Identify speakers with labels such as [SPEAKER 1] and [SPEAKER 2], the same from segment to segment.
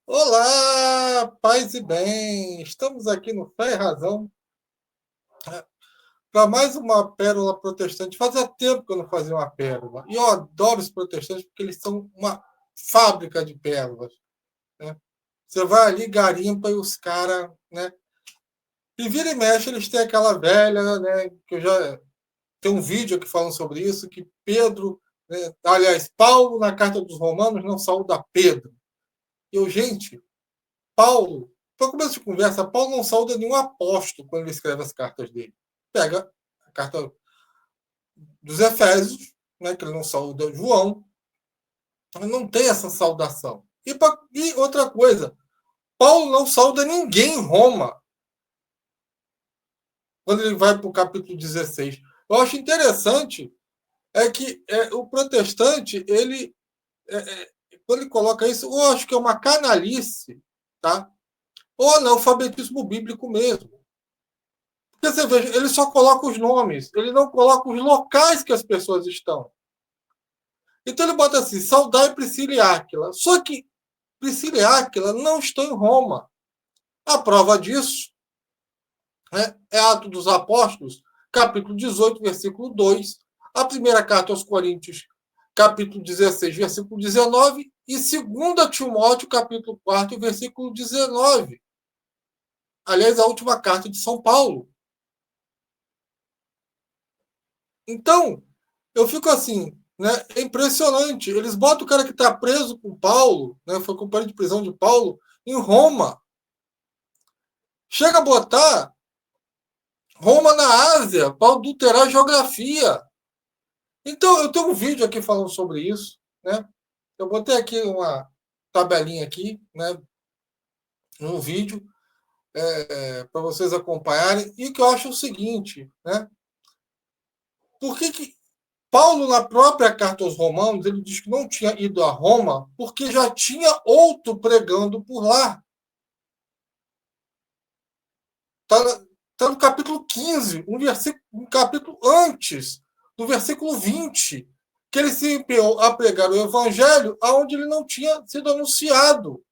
[SPEAKER 1] Olá, paz e bem. Estamos aqui no Fé e Razão para mais uma pérola protestante. Fazia tempo que eu não fazia uma pérola. E eu adoro os protestantes porque eles são uma fábrica de pérolas, né? Você vai ali, garimpa e os caras, né? E vira e mexe, eles têm aquela velha, né? Que eu já tem um vídeo que falam sobre isso, que Pedro, né, aliás, Paulo na carta dos Romanos não saúda Pedro. E eu, gente, Paulo, para começo de conversa, Paulo não saúda nenhum apóstolo quando ele escreve as cartas dele. Pega a carta dos Efésios, né, que ele não saúda João, ele não tem essa saudação. E outra coisa, Paulo não saúda ninguém em Roma, quando ele vai para o capítulo 16. Eu acho interessante que o protestante, quando ele coloca isso, eu acho que é uma canalice, tá? Ou analfabetismo bíblico mesmo. Porque você veja, ele só coloca os nomes, ele não coloca os locais que as pessoas estão. Então ele bota assim, saudai Priscila e Áquila. Só que Priscila e Áquila não estão em Roma. A prova disso, né, é Atos dos Apóstolos, capítulo 18, versículo 2, a primeira carta aos Coríntios, capítulo 16, versículo 19, e 2 Timóteo, capítulo 4, versículo 19. Aliás, a última carta de São Paulo. Então, eu fico assim, né? É impressionante. Eles botam o cara que está preso com Paulo, né? Foi companheiro de prisão de Paulo, em Roma. Chega a botar Roma na Ásia para adulterar a geografia. Então, eu tenho um vídeo aqui falando sobre isso, né? Eu botei aqui uma tabelinha aqui, né? Um vídeo para vocês acompanharem. E que eu acho o seguinte, né? Por que Paulo, na própria carta aos Romanos, ele diz que não tinha ido a Roma porque já tinha outro pregando por lá. Está tá no capítulo 15, um capítulo antes, do versículo 20, que ele se empenhou a pregar o evangelho aonde ele não tinha sido anunciado,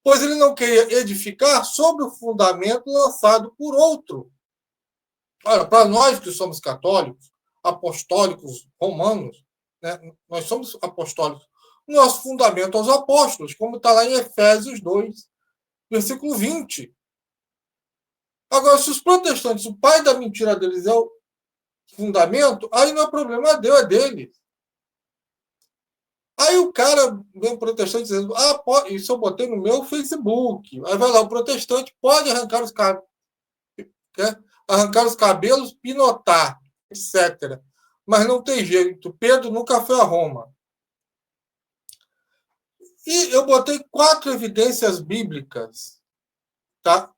[SPEAKER 1] pois ele não queria edificar sobre o fundamento lançado por outro. Olha, para nós que somos católicos, apostólicos, romanos, né, nós somos apostólicos. Nosso fundamento aos apóstolos, como está lá em Efésios 2, versículo 20. Agora, se os protestantes, o pai da mentira deles é o fundamento, aí não é problema dele, é deles. Aí o cara vem um protestante dizendo, isso eu botei no meu Facebook. Aí vai lá, o protestante pode arrancar os cabelos, pinotar, etc. Mas não tem jeito. Pedro nunca foi a Roma. E eu botei 4 evidências bíblicas, tá?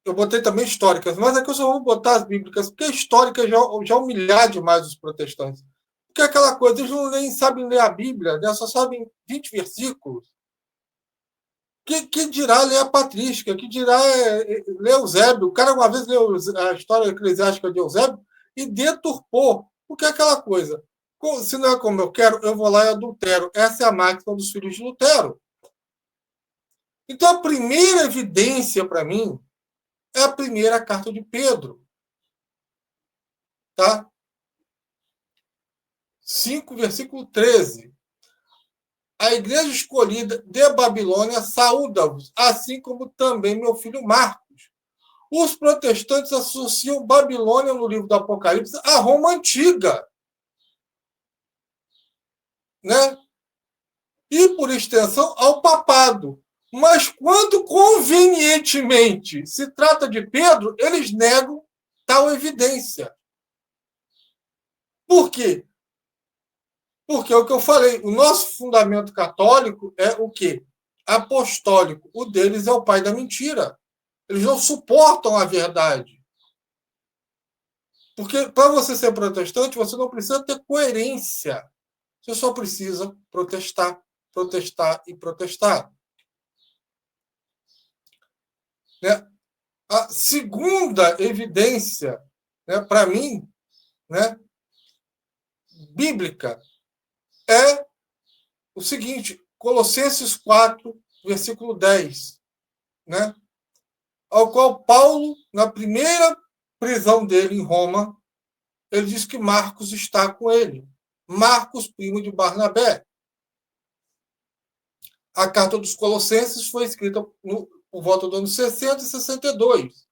[SPEAKER 1] Eu botei também históricas, mas aqui eu só vou botar as bíblicas, porque históricas já humilhar demais os protestantes. Porque é aquela coisa, eles não nem sabem ler a Bíblia, né? Só sabem 20 versículos. Que dirá ler a patrística, que dirá ler Eusébio. O cara uma vez leu a história eclesiástica de Eusébio e deturpou. Porque é aquela coisa, se não é como eu quero, eu vou lá e adultero. Essa é a máxima dos filhos de Lutero. Então, a primeira evidência para mim é a primeira carta de Pedro. Tá? 5, versículo 13. A igreja escolhida de Babilônia saúda-vos, assim como também meu filho Marcos. Os protestantes associam Babilônia no livro do Apocalipse à Roma antiga, né? E, por extensão, ao papado. Mas quando convenientemente se trata de Pedro, eles negam tal evidência. Por quê? Porque é o que eu falei, o nosso fundamento católico é o quê? Apostólico. O deles é o pai da mentira. Eles não suportam a verdade. Porque para você ser protestante, você não precisa ter coerência. Você só precisa protestar, protestar e protestar. Né? A segunda evidência, né, para mim, né, bíblica, é o seguinte: Colossenses 4, versículo 10, né? Ao qual Paulo, na primeira prisão dele em Roma, ele diz que Marcos está com ele. Marcos, primo de Barnabé. A carta dos Colossenses foi escrita por volta do ano 60 e 62,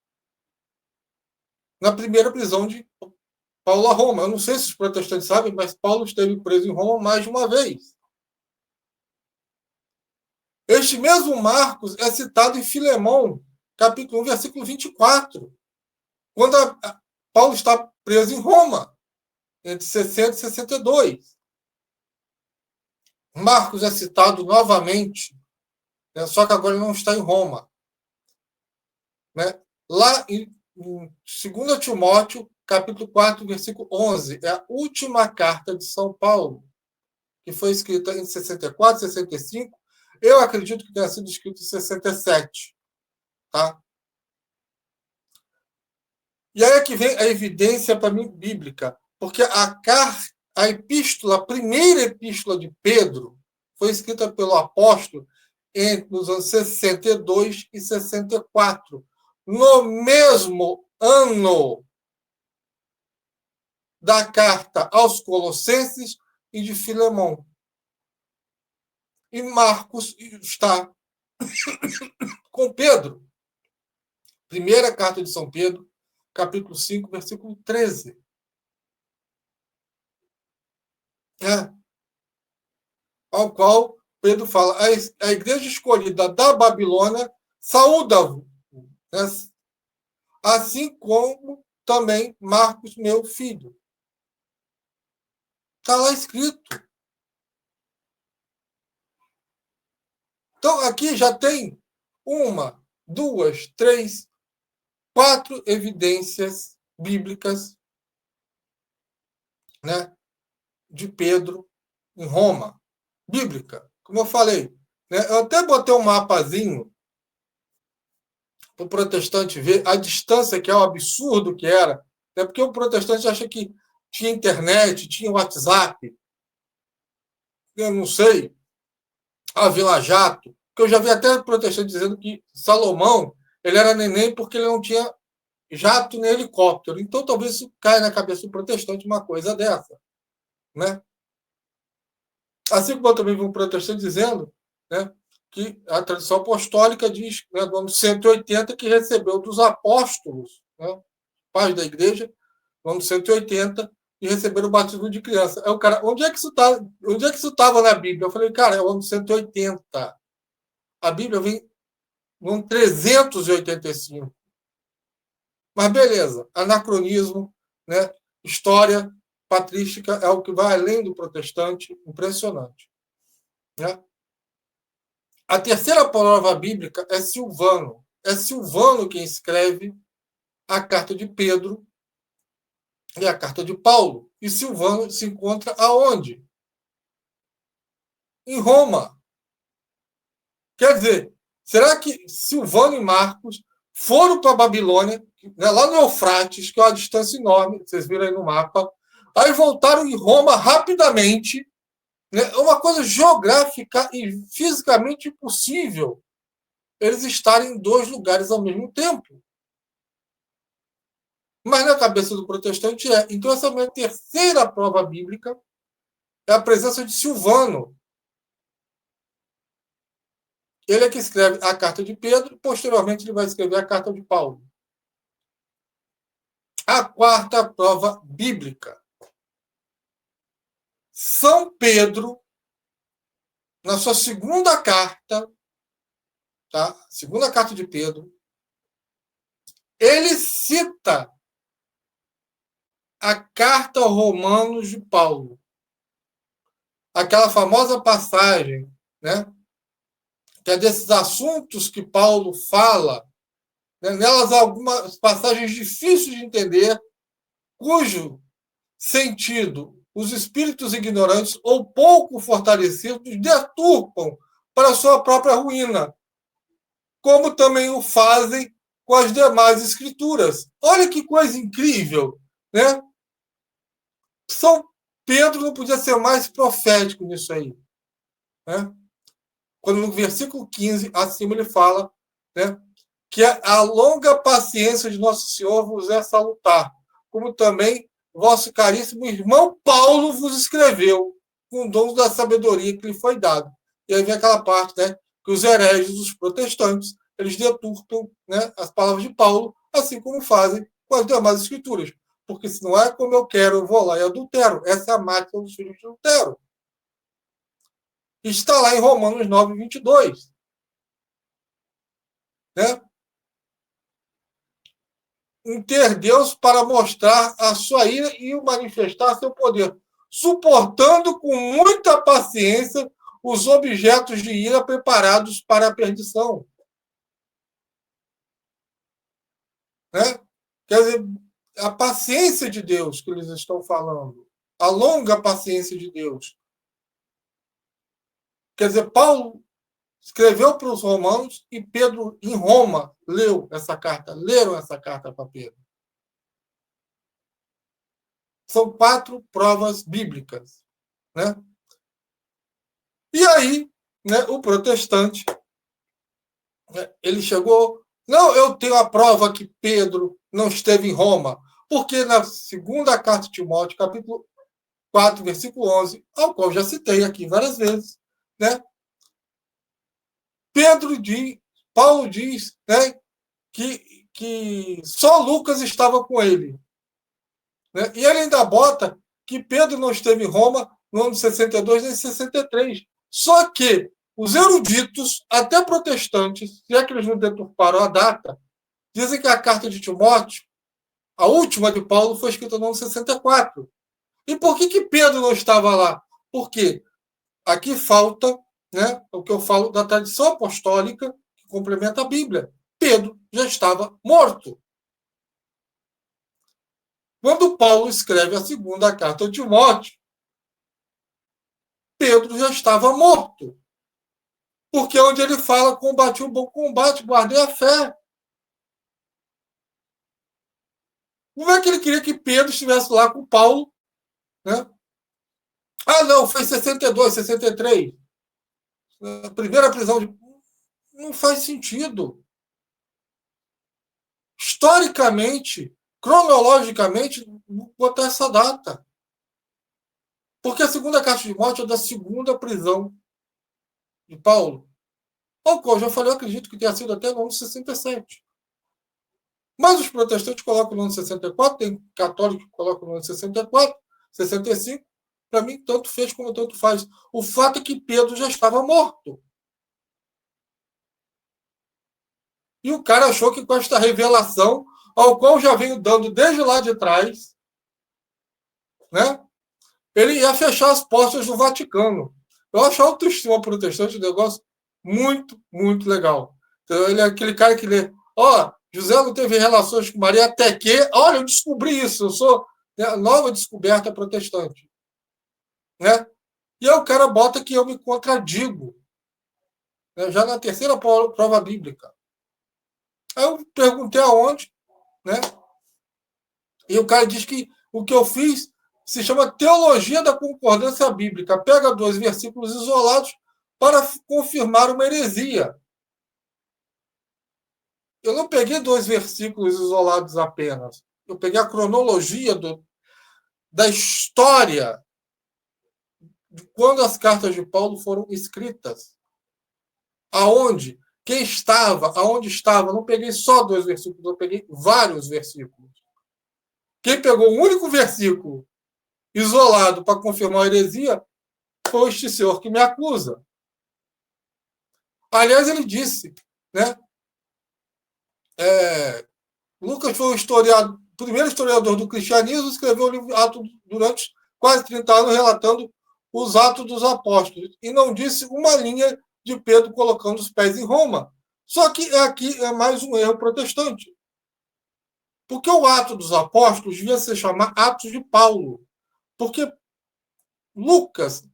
[SPEAKER 1] na primeira prisão de Paulo a Roma. Eu não sei se os protestantes sabem, mas Paulo esteve preso em Roma mais de uma vez. Este mesmo Marcos é citado em Filemão, capítulo 1, versículo 24, quando Paulo está preso em Roma, entre 60 e 62. Marcos é citado novamente, né, só que agora ele não está em Roma. Né? Lá em 2 Timóteo, capítulo 4, versículo 11, é a última carta de São Paulo, que foi escrita em 64, 65. Eu acredito que tenha sido escrito em 67. Tá? E aí é que vem a evidência, para mim, bíblica. Porque a epístola, a primeira epístola de Pedro, foi escrita pelo apóstolo nos anos 62 e 64, no mesmo ano da carta aos Colossenses e de Filemão. E Marcos está com Pedro. Primeira carta de São Pedro, capítulo 5, versículo 13. Ao qual Pedro fala, a igreja escolhida da Babilônia saúda-vos, né? Assim como também Marcos, meu filho. Está lá escrito. Então, aqui já tem 1, 2, 3, 4 evidências bíblicas, né, de Pedro em Roma. Bíblica, como eu falei. Né? Eu até botei um mapazinho para o protestante ver a distância, que é o absurdo que era. Né? Porque o protestante acha que tinha internet, tinha WhatsApp, eu não sei, a Vila Jato, que eu já vi até protestante dizendo que Salomão ele era neném porque ele não tinha jato nem helicóptero. Então, talvez isso caia na cabeça do protestante uma coisa dessa. Né? Assim como eu também vi um protestante dizendo, né, que a tradição apostólica diz, né, do ano 180, que recebeu dos apóstolos, né, pais da igreja, no ano 180, e receberam o batismo de criança. Aí o cara, onde é que isso estava na Bíblia? Eu falei, cara, é o ano 180. A Bíblia vem no ano 385. Mas beleza, anacronismo, né, história patrística é o que vai além do protestante, impressionante. Né? A terceira prova bíblica é Silvano. É Silvano quem escreve a carta de Pedro e a carta de Paulo. E Silvano se encontra aonde? Em Roma. Quer dizer, será que Silvano e Marcos foram para a Babilônia, né, lá no Eufrates, que é uma distância enorme, vocês viram aí no mapa, aí voltaram em Roma rapidamente, né, é uma coisa geográfica e fisicamente impossível eles estarem em dois lugares ao mesmo tempo. Mas na cabeça do protestante é. Então, essa é a minha terceira prova bíblica, é a presença de Silvano. Ele é que escreve a carta de Pedro, e posteriormente ele vai escrever a carta de Paulo. A quarta prova bíblica. São Pedro, na sua segunda carta, tá? Segunda carta de Pedro, ele cita a carta aos Romanos de Paulo. Aquela famosa passagem, né? Que é desses assuntos que Paulo fala, né? Nelas há algumas passagens difíceis de entender, cujo sentido os espíritos ignorantes ou pouco fortalecidos deturpam para sua própria ruína, como também o fazem com as demais escrituras. Olha que coisa incrível, né? São Pedro não podia ser mais profético nisso aí, né? quando no versículo 15, acima ele fala, né, que a longa paciência de nosso Senhor vos é salutar, como também vosso caríssimo irmão Paulo vos escreveu, com dons da sabedoria que lhe foi dado. E aí vem aquela parte, né, que os hereges, os protestantes, eles deturpam, né, as palavras de Paulo, assim como fazem com as demais escrituras. Porque se não é como eu quero, eu vou lá e adultero. Essa é a máquina dos filhos de Lutero. Está lá em Romanos 9, 22. Né? Em ter Deus para mostrar a sua ira e manifestar seu poder, suportando com muita paciência os objetos de ira preparados para a perdição. Né? Quer dizer, a paciência de Deus que eles estão falando, a longa paciência de Deus. Quer dizer, Paulo escreveu para os romanos e Pedro, em Roma, leram essa carta para Pedro. São 4 provas bíblicas. Né? E aí, né, o protestante, né, ele chegou, não, eu tenho a prova que Pedro não esteve em Roma, porque na segunda carta de Timóteo, capítulo 4, versículo 11, ao qual já citei aqui várias vezes, né, Paulo diz, né, que só Lucas estava com ele. Né? E ele ainda bota que Pedro não esteve em Roma no ano de 62 nem 63. Só que os eruditos, até protestantes, se é que eles não deturparam a data, dizem que a carta de Timóteo, a última de Paulo, foi escrita no ano 64. E por que Pedro não estava lá? Porque aqui falta, né, o que eu falo da tradição apostólica que complementa a Bíblia. Pedro já estava morto. Quando Paulo escreve a segunda carta de Timóteo, Pedro já estava morto. Porque onde ele fala, combati o bom combate, guardei a fé. Como é que ele queria que Pedro estivesse lá com Paulo? Né? Ah, não, foi 62, 63. A primeira prisão de. Não faz sentido. Historicamente, cronologicamente, botar essa data. Porque a segunda carta de morte é da segunda prisão de Paulo. Ao qual eu já falei, eu acredito que tenha sido até no ano 67. Mas os protestantes colocam no ano 64, tem católicos que colocam no ano 64, 65. Para mim, tanto fez como tanto faz. O fato é que Pedro já estava morto. E o cara achou que com esta revelação, ao qual já venho dando desde lá de trás, né, ele ia fechar as portas do Vaticano. Eu acho a autoestima protestante um negócio muito, muito legal. Então, ele é aquele cara que lê, ó, José não teve relações com Maria até que, olha, eu descobri isso, eu sou, né, nova descoberta protestante. Né? E aí o cara bota que eu me contradigo, né, já na terceira prova bíblica. Aí eu perguntei aonde, né? E o cara diz que o que eu fiz se chama teologia da concordância bíblica. Pega 2 versículos isolados para confirmar uma heresia. Eu não peguei 2 versículos isolados apenas. Eu peguei a cronologia da história de quando as cartas de Paulo foram escritas. Aonde? Quem estava? Aonde estava? Eu não peguei só 2 versículos, eu peguei vários versículos. Quem pegou um único versículo isolado para confirmar a heresia foi este senhor que me acusa. Aliás, ele disse, né? Lucas foi o primeiro historiador do cristianismo, escreveu o livro Atos durante quase 30 anos, relatando os Atos dos Apóstolos, e não disse uma linha de Pedro colocando os pés em Roma. Só que aqui é mais um erro protestante. Porque o Ato dos Apóstolos devia se chamar Atos de Paulo. Porque Lucas,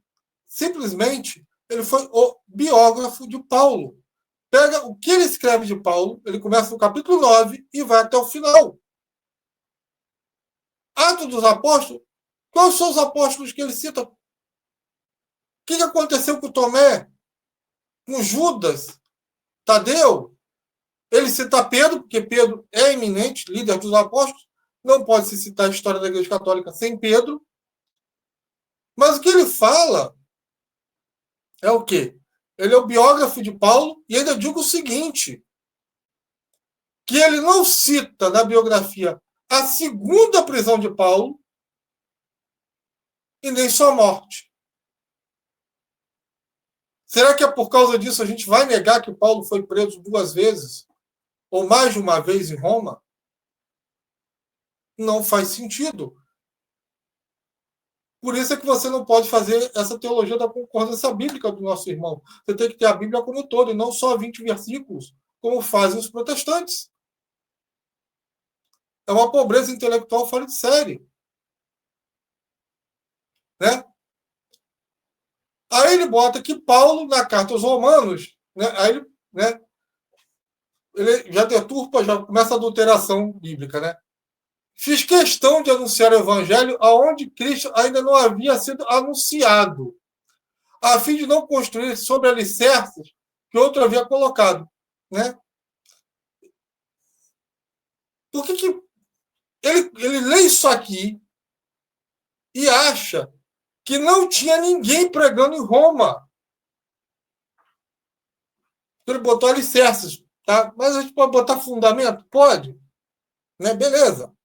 [SPEAKER 1] simplesmente, ele foi o biógrafo de Paulo. Pega o que ele escreve de Paulo, ele começa no capítulo 9 e vai até o final. Atos dos Apóstolos, quais são os apóstolos que ele cita? O que aconteceu com Tomé? com Judas, Tadeu. Ele cita Pedro, porque Pedro é eminente, líder dos apóstolos. Não pode se citar a história da Igreja Católica sem Pedro. Mas o que ele fala é o quê? Ele é o biógrafo de Paulo e ainda digo o seguinte, que ele não cita na biografia a segunda prisão de Paulo e nem sua morte. Será que é por causa disso a gente vai negar que Paulo foi preso 2 vezes? Ou mais de uma vez em Roma? Não faz sentido. Por isso é que você não pode fazer essa teologia da concordância bíblica do nosso irmão. Você tem que ter a Bíblia como um todo, e não só 20 versículos, como fazem os protestantes. É uma pobreza intelectual fora de série. Né? Aí ele bota que Paulo, na carta aos Romanos, né, aí, né, ele já deturpa, já começa a adulteração bíblica. Né? Fiz questão de anunciar o evangelho aonde Cristo ainda não havia sido anunciado, a fim de não construir sobre alicerces que outro havia colocado. Né? Por que ele lê isso aqui e acha que não tinha ninguém pregando em Roma? Ele botou alicerces, tá? Mas a gente pode botar fundamento? Pode. Né? Beleza.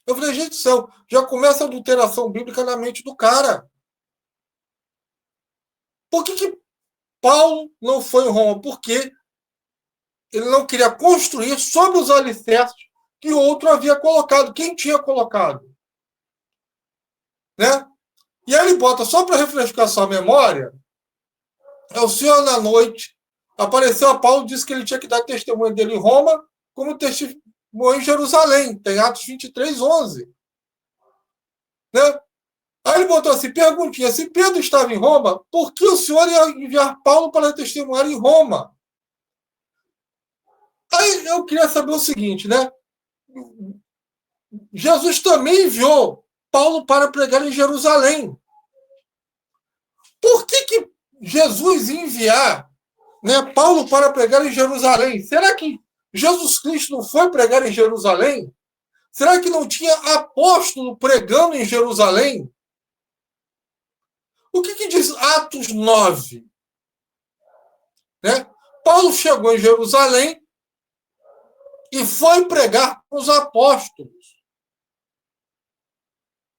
[SPEAKER 1] Eu falei, gente do céu, já começa a adulteração bíblica na mente do cara. Por que Paulo não foi em Roma? Porque ele não queria construir sobre os alicerces que o outro havia colocado. Quem tinha colocado? Né? E aí ele bota, só para refrescar sua memória, é o Senhor na noite, apareceu a Paulo, disse que ele tinha que dar testemunho dele em Roma, como testemunho em Jerusalém. Tem Atos 23, 11. Né? Aí ele botou assim, perguntinha, se Pedro estava em Roma, por que o Senhor ia enviar Paulo para testemunhar em Roma? Aí eu queria saber o seguinte, né? Jesus também enviou Paulo para pregar em Jerusalém. Por que Jesus ia enviar, né, Paulo para pregar em Jerusalém? Será que Jesus Cristo não foi pregar em Jerusalém? Será que não tinha apóstolo pregando em Jerusalém? O que diz Atos 9? Né? Paulo chegou em Jerusalém e foi pregar para os apóstolos.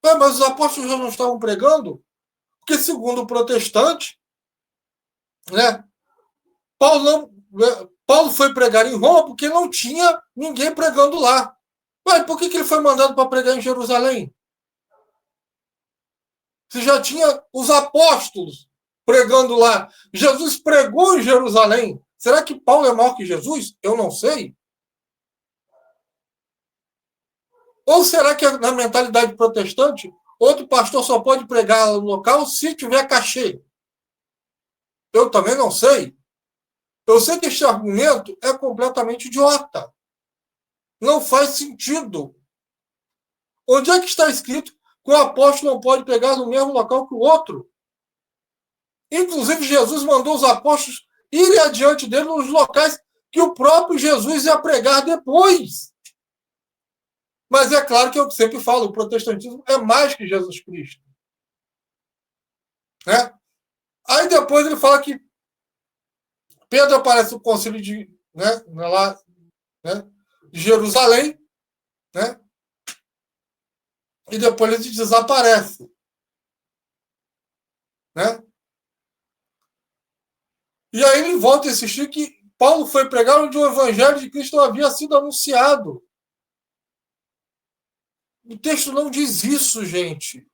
[SPEAKER 1] Mas os apóstolos já não estavam pregando? Porque, segundo o protestante, né, Paulo foi pregar em Roma porque não tinha ninguém pregando lá. Mas por que ele foi mandado para pregar em Jerusalém? Se já tinha os apóstolos pregando lá. Jesus pregou em Jerusalém. Será que Paulo é maior que Jesus? Eu não sei. Ou será que na mentalidade protestante, outro pastor só pode pregar no local se tiver cachê? Eu também não sei. Eu sei que este argumento é completamente idiota. Não faz sentido. Onde é que está escrito que o apóstolo não pode pregar no mesmo local que o outro? Inclusive, Jesus mandou os apóstolos irem adiante dele nos locais que o próprio Jesus ia pregar depois. Mas é claro que eu sempre falo, o protestantismo é mais que Jesus Cristo. Né? Aí depois ele fala que Pedro aparece no concílio de, lá, de Jerusalém, né? E depois ele desaparece. Né? E aí ele volta a insistir que Paulo foi pregar onde o evangelho de Cristo havia sido anunciado. O texto não diz isso, gente.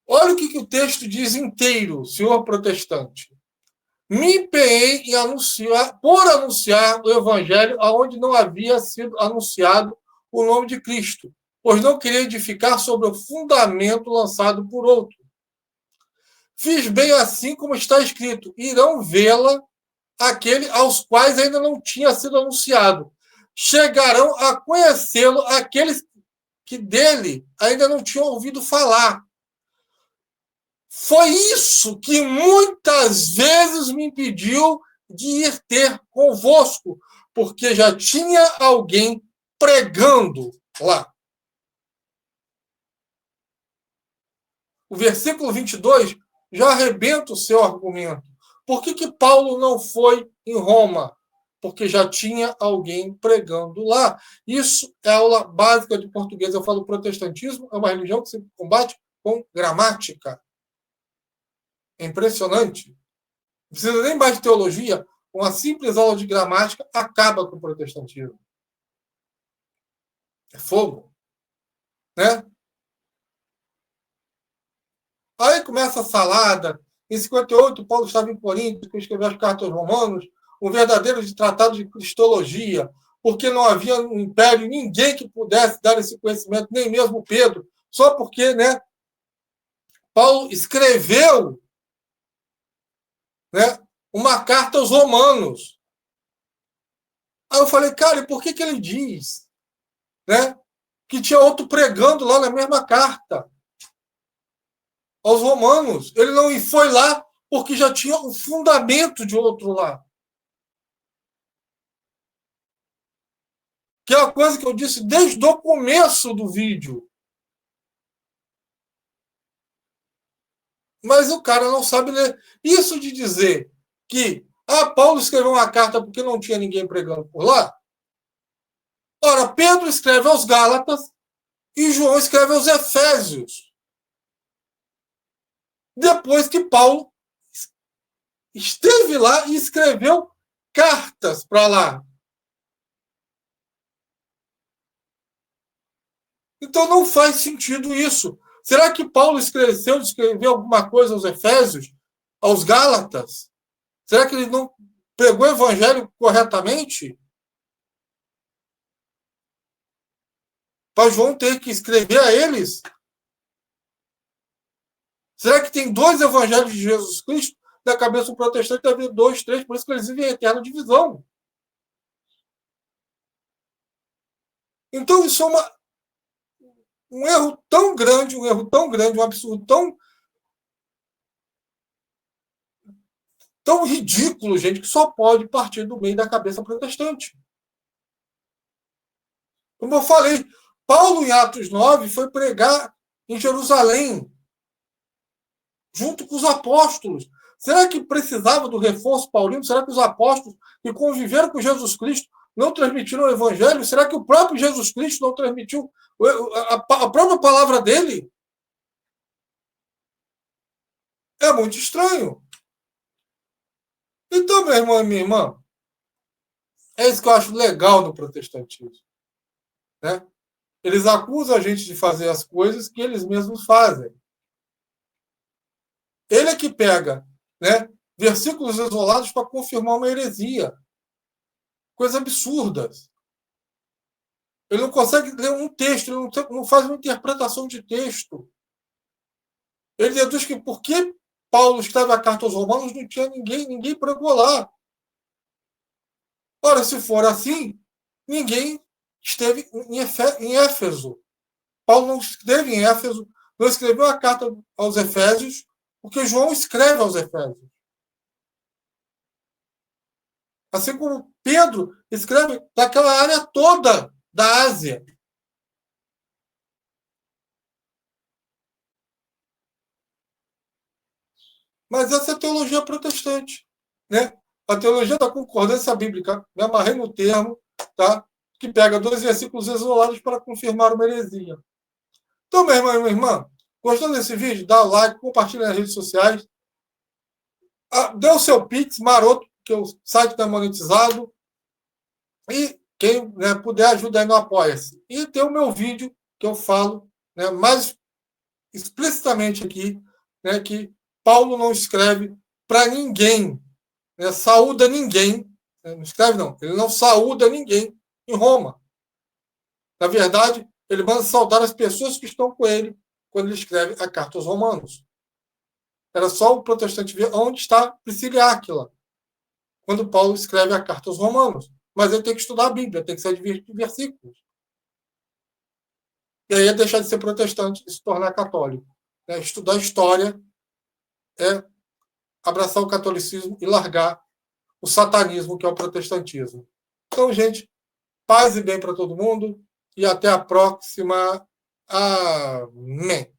[SPEAKER 1] Olha o que o texto diz inteiro, senhor protestante. Me empenhei em anunciar o evangelho aonde não havia sido anunciado o nome de Cristo, pois não queria edificar sobre o fundamento lançado por outro. Fiz bem assim como está escrito, irão vê-la aquele aos quais ainda não tinha sido anunciado. Chegarão a conhecê-lo aqueles que dele ainda não tinham ouvido falar. Foi isso que muitas vezes me impediu de ir ter convosco, porque já tinha alguém pregando lá. O versículo 22 já arrebenta o seu argumento. Por que Paulo não foi em Roma? Porque já tinha alguém pregando lá. Isso é aula básica de português. Eu falo protestantismo, é uma religião que se combate com gramática. É impressionante. Não precisa nem mais de teologia. Uma simples aula de gramática acaba com o protestantismo. É fogo. Né? Aí começa a salada. Em 58, Paulo estava em Corinto, que escreveu as cartas aos Romanos, um verdadeiro tratado de cristologia, porque não havia no império ninguém que pudesse dar esse conhecimento, nem mesmo Pedro, só porque, né, Paulo escreveu, né, uma carta aos Romanos. Aí eu falei, cara, e por que ele diz, né, que tinha outro pregando lá na mesma carta aos Romanos? Ele não foi lá porque já tinha o fundamento de outro lá. Que é uma coisa que eu disse desde o começo do vídeo. Mas o cara não sabe ler. Isso de dizer que Paulo escreveu uma carta porque não tinha ninguém pregando por lá. Ora, Pedro escreve aos Gálatas e João escreve aos Efésios. Depois que Paulo esteve lá e escreveu cartas para lá. Então não faz sentido isso. Será que Paulo escreveu alguma coisa aos Efésios, aos Gálatas? Será que ele não pregou o evangelho corretamente? Para João ter que escrever a eles? Será que tem dois evangelhos de Jesus Cristo? Na cabeça do protestante deve haver dois, três, por isso que eles vivem em eterna divisão. Então isso é um erro tão grande, um absurdo tão ridículo, gente, que só pode partir do meio da cabeça protestante. Como eu falei, Paulo, em Atos 9, foi pregar em Jerusalém, junto com os apóstolos. Será que precisava do reforço paulino? Será que os apóstolos que conviveram com Jesus Cristo não transmitiram o evangelho? Será que o próprio Jesus Cristo não transmitiu a própria palavra dele? É muito estranho. Então, meu irmão e minha irmã, é isso que eu acho legal no protestantismo. Né? Eles acusam a gente de fazer as coisas que eles mesmos fazem. Ele é que pega, né, versículos isolados para confirmar uma heresia. Coisas absurdas. Ele não consegue ler um texto, ele não faz uma interpretação de texto. Ele deduz que porque Paulo escreve a carta aos Romanos, não tinha ninguém pregou lá. Ora, se for assim, ninguém esteve em Éfeso. Paulo não esteve em Éfeso, não escreveu a carta aos Efésios, porque João escreve aos Efésios. Assim como Pedro escreve daquela área toda da Ásia. Mas essa é a teologia protestante. Né? A teologia da concordância bíblica, me amarrei no termo, tá? Que pega dois versículos isolados para confirmar uma heresia. Então, meu irmão e minha irmã, gostou desse vídeo? Dá o like, compartilha nas redes sociais. Dê o seu Pix maroto, que o site está monetizado. E quem, né, puder ajudar aí no Apoia-se. E tem o meu vídeo que eu falo, né, mais explicitamente aqui, né, que Paulo não escreve para ninguém, né, saúda ninguém, né, não escreve não, ele não saúda ninguém em Roma. Na verdade, ele manda saudar as pessoas que estão com ele quando ele escreve a carta aos Romanos. Era só o protestante ver onde está Priscila e Áquila, quando Paulo escreve a carta aos Romanos. Mas ele tem que estudar a Bíblia, tem que ser de versículos. E aí é deixar de ser protestante e se tornar católico. Né? Estudar história é abraçar o catolicismo e largar o satanismo, que é o protestantismo. Então, gente, paz e bem para todo mundo e até a próxima. Amém.